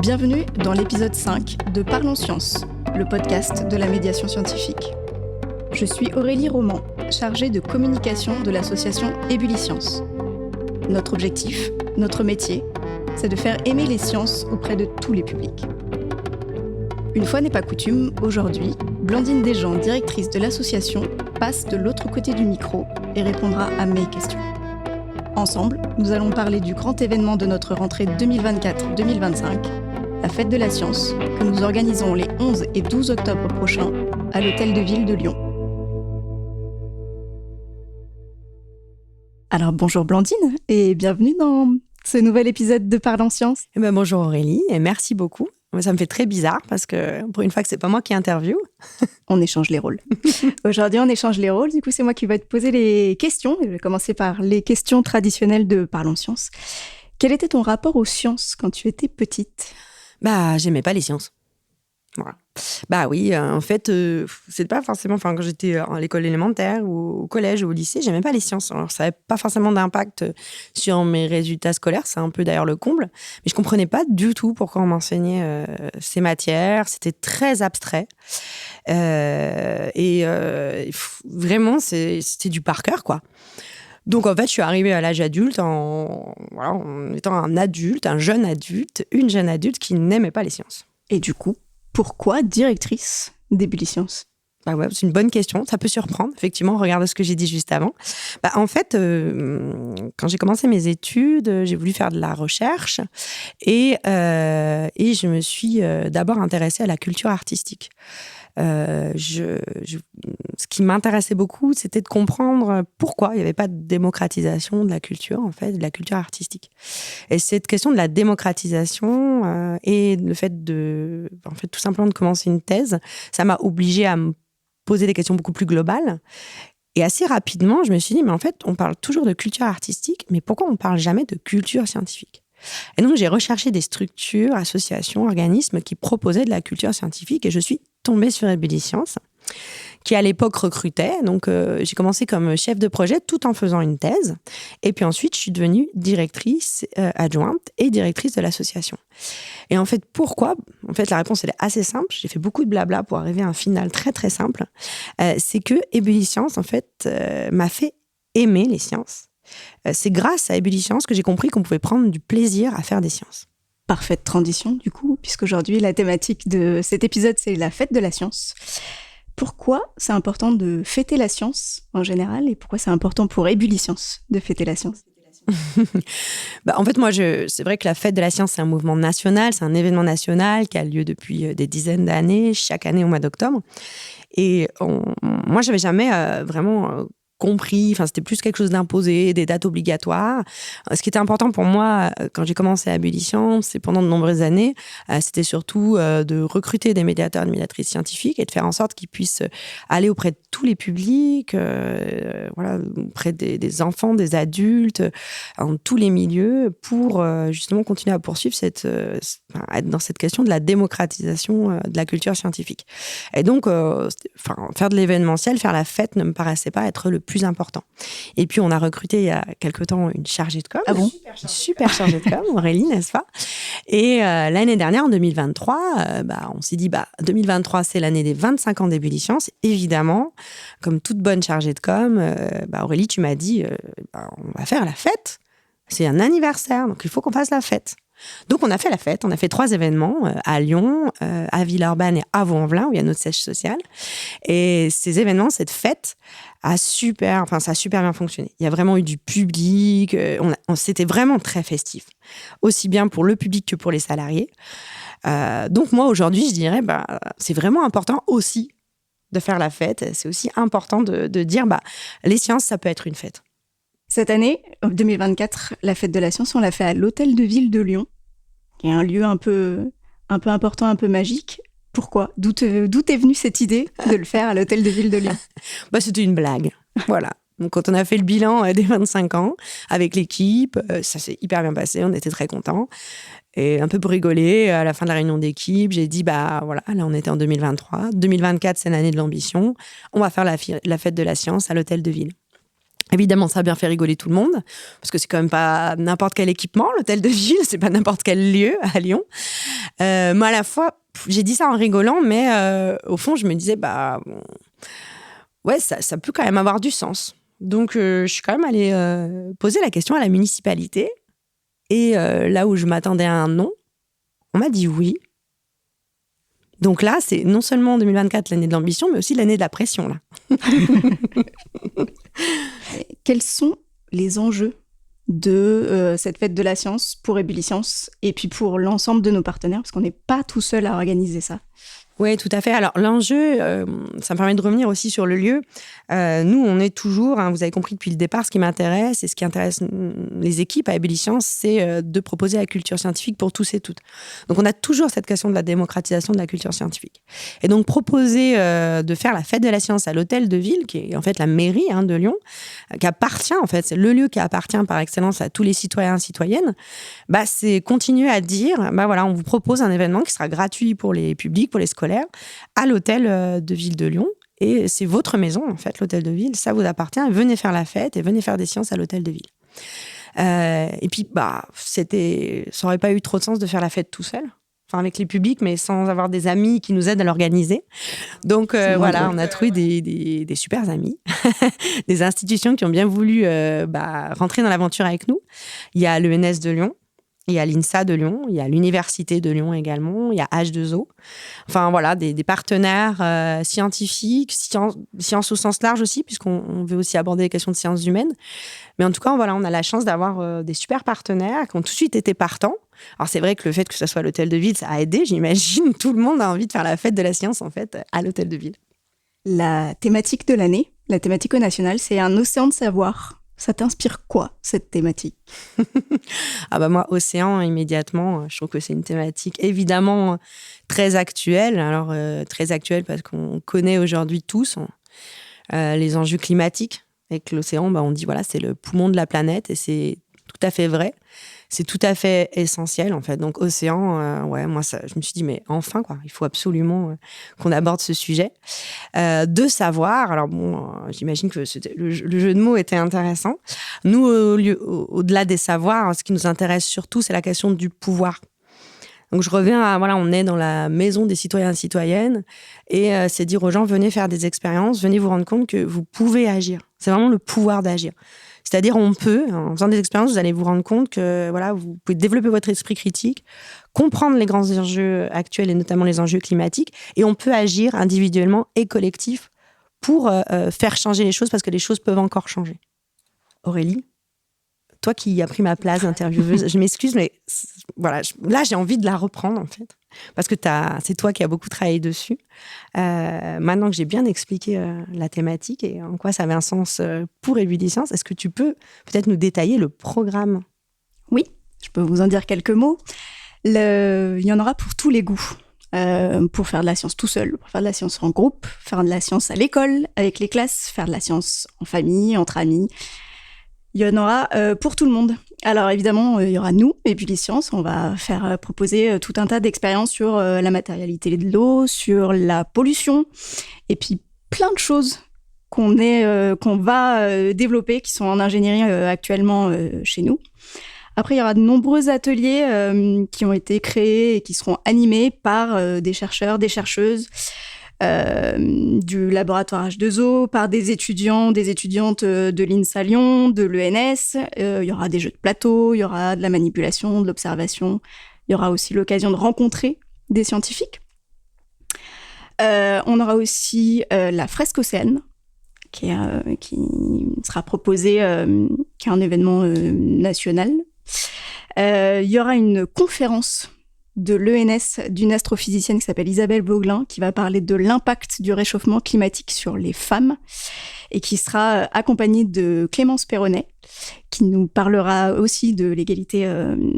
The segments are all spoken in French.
Bienvenue dans l'épisode 5 de Parlons Sciences, le podcast de la médiation scientifique. Je suis Aurélie Roman, chargée de communication de l'association Ébuliscience. Notre objectif, notre métier, c'est de faire aimer les sciences auprès de tous les publics. Une fois n'est pas coutume, aujourd'hui, Blandine Desjean, directrice de l'association, passe de l'autre côté du micro et répondra à mes questions. Ensemble, nous allons parler du grand événement de notre rentrée 2024-2025, la Fête de la Science, que nous organisons les 11 et 12 octobre prochains à l'Hôtel de Ville de Lyon. Alors bonjour Blandine et bienvenue dans ce nouvel épisode de Parlons Sciences. Bonjour Aurélie et merci beaucoup. Ça me fait très bizarre parce que pour une fois que c'est pas moi qui interviewe. On échange les rôles. Aujourd'hui, on échange les rôles. Du coup, c'est moi qui vais te poser les questions. Je vais commencer par les questions traditionnelles de Parlons Sciences. Quel était ton rapport aux sciences quand tu étais petite ? J'aimais pas les sciences. Voilà. Oui, en fait, c'est pas forcément. Enfin, quand j'étais à l'école élémentaire ou au collège ou au lycée, j'aimais pas les sciences. Alors, ça avait pas forcément d'impact sur mes résultats scolaires. C'est un peu d'ailleurs le comble. Mais je comprenais pas du tout pourquoi on m'enseignait ces matières. C'était très abstrait. Vraiment, c'était du par cœur, quoi. Donc, en fait, je suis arrivée à l'âge adulte en étant un jeune adulte, une jeune adulte qui n'aimait pas les sciences. Et du coup, pourquoi directrice d'Ébuliscience ? C'est une bonne question. Ça peut surprendre, effectivement. Regarde ce que j'ai dit juste avant. En fait, quand j'ai commencé mes études, j'ai voulu faire de la recherche et je me suis d'abord intéressée à la culture artistique. Ce qui m'intéressait beaucoup, c'était de comprendre pourquoi il n'y avait pas de démocratisation de la culture, en fait, de la culture artistique. Et cette question de la démocratisation et le fait tout simplement de commencer une thèse, ça m'a obligée à me poser des questions beaucoup plus globales. Et assez rapidement, je me suis dit, mais en fait, on parle toujours de culture artistique, mais pourquoi on ne parle jamais de culture scientifique ? Et donc, j'ai recherché des structures, associations, organismes qui proposaient de la culture scientifique et je suis tombée sur Ébuliscience, qui à l'époque recrutait. Donc, j'ai commencé comme chef de projet tout en faisant une thèse. Et puis ensuite, je suis devenue directrice adjointe et directrice de l'association. Et en fait, pourquoi ? En fait, la réponse, elle est assez simple. J'ai fait beaucoup de blabla pour arriver à un final très, très simple. C'est que Ébuliscience, en fait, m'a fait aimer les sciences. C'est grâce à Ébuliscience que j'ai compris qu'on pouvait prendre du plaisir à faire des sciences. Parfaite transition, du coup, puisqu'aujourd'hui, la thématique de cet épisode, c'est la fête de la science. Pourquoi c'est important de fêter la science en général et pourquoi c'est important pour Ébuliscience de fêter la science ? En fait, moi, c'est vrai que la fête de la science, c'est un mouvement national, c'est un événement national qui a lieu depuis des dizaines d'années, chaque année au mois d'octobre. Et moi, j'avais jamais vraiment compris, c'était plus quelque chose d'imposé, des dates obligatoires. Ce qui était important pour moi quand j'ai commencé à Ébuliscience, et pendant de nombreuses années, c'était surtout de recruter des médiateurs et des médiatrices scientifiques et de faire en sorte qu'ils puissent aller auprès de tous les publics, auprès des enfants, des adultes, en tous les milieux, pour justement continuer à poursuivre être dans cette question de la démocratisation de la culture scientifique. Et donc, faire de l'événementiel, faire la fête ne me paraissait pas être le plus important. Et puis, on a recruté il y a quelque temps une chargée de com. Ah bon ? Une super chargée de com, Aurélie, n'est-ce pas ? Et l'année dernière, en 2023, on s'est dit, 2023, c'est l'année des 25 ans d'Ébuliscience. Évidemment, comme toute bonne chargée de com, Aurélie, tu m'as dit, on va faire la fête. C'est un anniversaire, donc il faut qu'on fasse la fête. Donc, on a fait la fête. On a fait 3 événements à Lyon, à Villeurbanne et à Vaux-en-Velin, où il y a notre siège social. Et ces événements, cette fête, ça a super bien fonctionné. Il y a vraiment eu du public. C'était vraiment très festif. Aussi bien pour le public que pour les salariés. Donc, moi, aujourd'hui, je dirais, c'est vraiment important aussi de faire la fête. C'est aussi important de dire, les sciences, ça peut être une fête. Cette année, 2024, la fête de la science, on l'a fait à l'Hôtel de Ville de Lyon, qui est un lieu un peu important, un peu magique. Pourquoi ? D'où est venue cette idée de le faire à l'Hôtel de Ville de Lyon ? C'était une blague, voilà. Donc, quand on a fait le bilan des 25 ans avec l'équipe, ça s'est hyper bien passé, on était très contents. Et un peu pour rigoler, à la fin de la réunion d'équipe, j'ai dit, là, on était en 2023. 2024, c'est l'année de l'ambition. On va faire la fête de la science à l'Hôtel de Ville. Évidemment, ça a bien fait rigoler tout le monde, parce que c'est quand même pas n'importe quel équipement, l'hôtel de ville, c'est pas n'importe quel lieu à Lyon. Moi, à la fois, j'ai dit ça en rigolant, mais au fond, je me disais, ouais, ça peut quand même avoir du sens. Donc, je suis quand même allée poser la question à la municipalité. Et là où je m'attendais à un non, on m'a dit oui. Donc là, c'est non seulement 2024 l'année de l'ambition, mais aussi l'année de la pression, là. Quels sont les enjeux de cette fête de la science pour Ébuliscience et puis pour l'ensemble de nos partenaires, parce qu'on n'est pas tout seul à organiser ça? Oui, tout à fait. Alors, l'enjeu, ça me permet de revenir aussi sur le lieu. Nous, on est toujours, vous avez compris depuis le départ, ce qui m'intéresse et ce qui intéresse les équipes à Ébuliscience, c'est de proposer la culture scientifique pour tous et toutes. Donc, on a toujours cette question de la démocratisation de la culture scientifique. Et donc, proposer de faire la fête de la science à l'hôtel de ville, qui est en fait la mairie de Lyon, qui appartient, en fait, c'est le lieu qui appartient par excellence à tous les citoyens et citoyennes, c'est continuer à dire, voilà, on vous propose un événement qui sera gratuit pour les publics, pour les scolaires, à l'hôtel de ville de Lyon. Et c'est votre maison, en fait, l'hôtel de ville. Ça vous appartient. Venez faire la fête et venez faire des sciences à l'hôtel de ville. Et puis, ça n'aurait pas eu trop de sens de faire la fête tout seul. Enfin, avec les publics, mais sans avoir des amis qui nous aident à l'organiser. Donc, voilà, on a trouvé des super amis, des institutions qui ont bien voulu rentrer dans l'aventure avec nous. Il y a l'ENS de Lyon, il y a l'INSA de Lyon, il y a l'Université de Lyon également, il y a H2O. Enfin, voilà, des partenaires scientifiques, sciences au sens large aussi, puisqu'on veut aussi aborder les questions de sciences humaines. Mais en tout cas, voilà, on a la chance d'avoir des super partenaires qui ont tout de suite été partants. Alors, c'est vrai que le fait que ce soit l'hôtel de ville, ça a aidé, j'imagine. Tout le monde a envie de faire la fête de la science, en fait, à l'hôtel de ville. La thématique de l'année, la thématique nationale, c'est un océan de savoir. Ça t'inspire quoi, cette thématique? Moi, océan, immédiatement, je trouve que c'est une thématique évidemment très actuelle. Alors, très actuelle parce qu'on connaît aujourd'hui tous les enjeux climatiques. Avec l'océan, on dit, voilà, c'est le poumon de la planète et c'est tout à fait vrai. C'est tout à fait essentiel, en fait. Donc, océan, moi, je me suis dit, mais enfin, quoi, il faut absolument qu'on aborde ce sujet. De savoir, alors j'imagine que le jeu de mots était intéressant. Nous, au-delà des savoirs, ce qui nous intéresse surtout, c'est la question du pouvoir. Donc, je reviens à, on est dans la maison des citoyens et citoyennes et c'est dire aux gens, venez faire des expériences, venez vous rendre compte que vous pouvez agir. C'est vraiment le pouvoir d'agir. C'est-à-dire, on peut, en faisant des expériences, vous allez vous rendre compte que vous pouvez développer votre esprit critique, comprendre les grands enjeux actuels et notamment les enjeux climatiques, et on peut agir individuellement et collectif pour faire changer les choses parce que les choses peuvent encore changer. Aurélie, toi qui as pris ma place d'intervieweuse, je m'excuse, mais voilà, là j'ai envie de la reprendre en fait, parce que c'est toi qui as beaucoup travaillé dessus. Maintenant que j'ai bien expliqué la thématique et en quoi ça avait un sens pour Ébuliscience, est-ce que tu peux peut-être nous détailler le programme? Oui, je peux vous en dire quelques mots. Il y en aura pour tous les goûts. Pour faire de la science tout seul, pour faire de la science en groupe, faire de la science à l'école, avec les classes, faire de la science en famille, entre amis. Il y en aura pour tout le monde. Alors évidemment, il y aura nous, Ébuliscience. On va faire proposer tout un tas d'expériences sur la matérialité de l'eau, sur la pollution, et puis plein de choses qu'on va développer, qui sont en ingénierie actuellement chez nous. Après, il y aura de nombreux ateliers qui ont été créés et qui seront animés par des chercheurs, des chercheuses, du laboratoire H2O, par des étudiants, des étudiantes de l'INSA Lyon, de l'ENS. Il y aura des jeux de plateau, il y aura de la manipulation, de l'observation. Il y aura aussi l'occasion de rencontrer des scientifiques. On aura aussi la fresque océane, qui sera proposée, qui est un événement national. Il y aura une conférence de l'ENS d'une astrophysicienne qui s'appelle Isabelle Bauglin, qui va parler de l'impact du réchauffement climatique sur les femmes et qui sera accompagnée de Clémence Perronnet, qui nous parlera aussi de l'égalité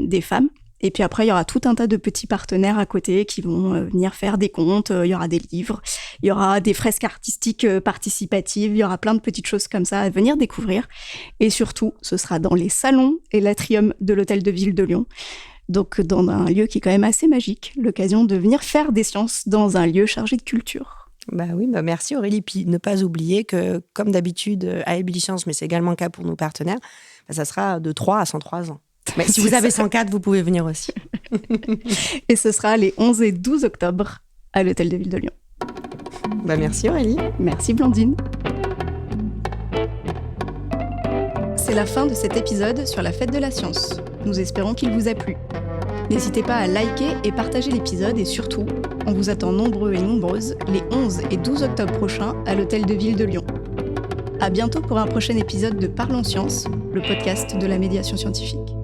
des femmes. Et puis après, il y aura tout un tas de petits partenaires à côté qui vont venir faire des contes, il y aura des livres, il y aura des fresques artistiques participatives, il y aura plein de petites choses comme ça à venir découvrir. Et surtout, ce sera dans les salons et l'atrium de l'Hôtel de Ville de Lyon. Donc dans un lieu qui est quand même assez magique, l'occasion de venir faire des sciences dans un lieu chargé de culture. Merci Aurélie. Puis ne pas oublier que, comme d'habitude à Ébuliscience, mais c'est également le cas pour nos partenaires, ça sera de 3 à 103 ans. Mais si vous avez 104, vous pouvez venir aussi. Et ce sera les 11 et 12 octobre à l'Hôtel de Ville de Lyon. Merci Aurélie. Merci Blandine. C'est la fin de cet épisode sur la fête de la science. Nous espérons qu'il vous a plu. N'hésitez pas à liker et partager l'épisode et surtout, on vous attend nombreux et nombreuses les 11 et 12 octobre prochains à l'Hôtel de Ville de Lyon. À bientôt pour un prochain épisode de Parlons Science, le podcast de la médiation scientifique.